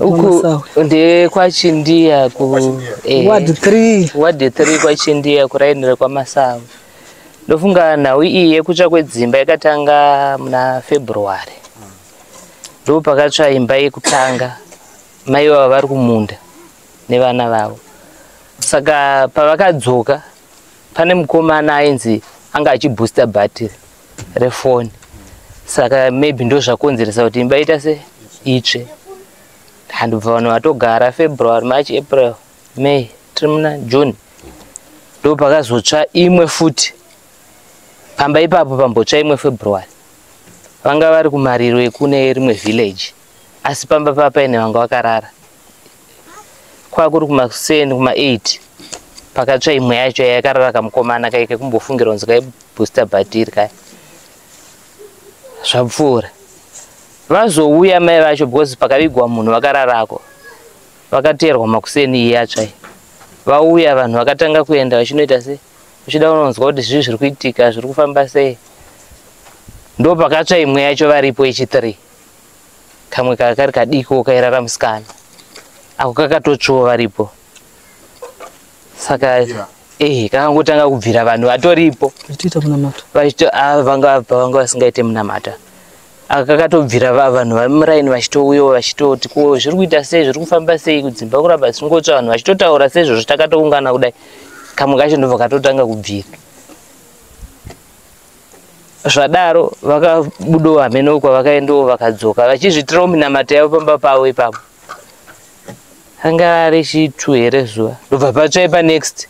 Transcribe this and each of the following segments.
uku ndi kwa Chindia ku Ward 3 kwa Chindia kurainira kwa Masawi. Ndofunga nhau iyi yekutsva kwedzimba yakatanga muna February. Ndo pakatsva imba yekutanga mai vavo vari kumunda nevana vavo. Saka pavakadzoka pane mukomana ainzi anga achibooster battery refoni. Saka maybe ndo zvakonzeresa kuti imba ita se itsve. Handubva vanhu vatogara February, March, April, May, tiri muna June. Ndo pakazotsva imwe futi. Pamba ipapo pambotsva imwe February. Vanga vari kumariro ekune rimwe village. Asi pamba papaine vanga vakarara. Kwakuri kumaseni kuma 8. Pakatsva imwe yacho yakarara kamukomana kaike kumbofungira kunzi kai booster battery kai. Zvapfuura. Vazouya mai vacho because pakavigwa munhu vakararako. Vakateerwa makuseni yatsva. Vauya vanhu vakatanga kuenda vachinoita se uchida unonzwa kuti zvii zviri kuitika zviri kufamba sei. Ndo pakatsva imwe yacho varipo yechi3. Kamwe kakari kadiko kairara musikana. Ako kakatotsvawo varipo. Saka kakangotanga kubvira vanhu vatoripo. Vachitoita munamata. Vanga vasingaite munamata. Kakatobvira vanhu vamuraini vachitouyawo vachitoti ko zviri kuita sei zviri kufamba sei kudzimba kuramba dzisingotsva vanhu vachitotaura sezvo takatoungana kudai. Kamwe kacho ndobva katotanga kubvira. Zvadaro vakabudawo hameno kwavakaendawo vakadzoka vachizvitirawo minamata yavo pamba pavo ipapo. Anga ari chi2 here zuva. Ndobva patsvaipa next.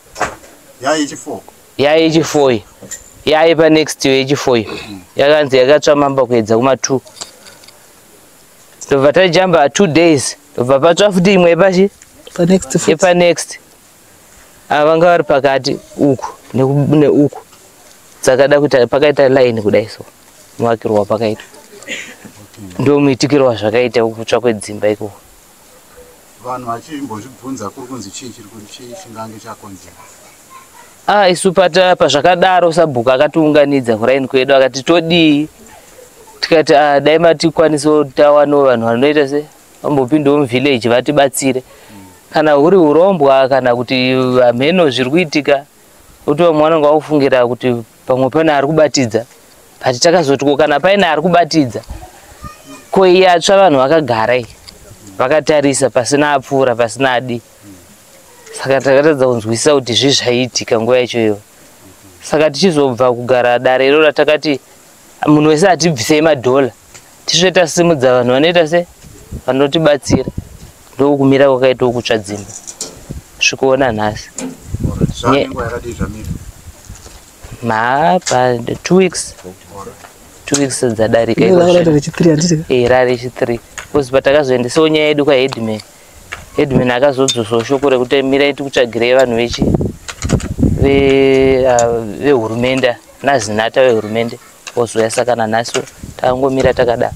Yayechi4. Yaipa next yechi4. Yakanzi yakatsva mamba kuedza kuma2. Ndobva tajamba 2 days. Ndobva patsva futi imwe yepachi? Yepa next. Vanga vari pakati uku neuku. Dzakada kuti pakaita line kudai so. Muakirwa pakaita. Ndo muitikirwa zvakaita kutsva kwedzimba ikoko. Vanhu vachimbozvibvunza kuri kunzi chii chiri chingange chakonzera. Isu pazvakadaro sabhuku akatiunganidza kuraini kwedu akati todii. Tikati dai matikwanisa tawanawo vanhu vanoita se vambopindawo muvillage vatibatsire. Kana uri urombwa kana kuti hameno zviri kuitika. Kuti vamwe vanenge vakufungira kuti pamwe pane ari kubatidza. But takazoti kana paine ari kubatidza. Ko iye atsva vanhu vakagara iyi. Vakatarisa pasina apfuura pasina adi. Saka takatadza kunzwisisa kuti zvii zvaiitika nguva yacho iyo. Saka tichizobva kugara dare iroro takati munhu wese atibvisei madhola. Tisve tasimudza vanhu vanoita se vanotibatsira. Ndokumira kwakaitawo kutsva dzimba. Svikoona nhasi. Pa 2 weeks. 2 weeks dzadarika rari rechi3. Because patakazoendesawo nyaya yedu kwaHeadman. Headman akazodzosawo shoko rekuti mirai tikutsvagirei vanhu vehurumende nazinata vehurumende. Ozouya saka nanhasi takangomira takada.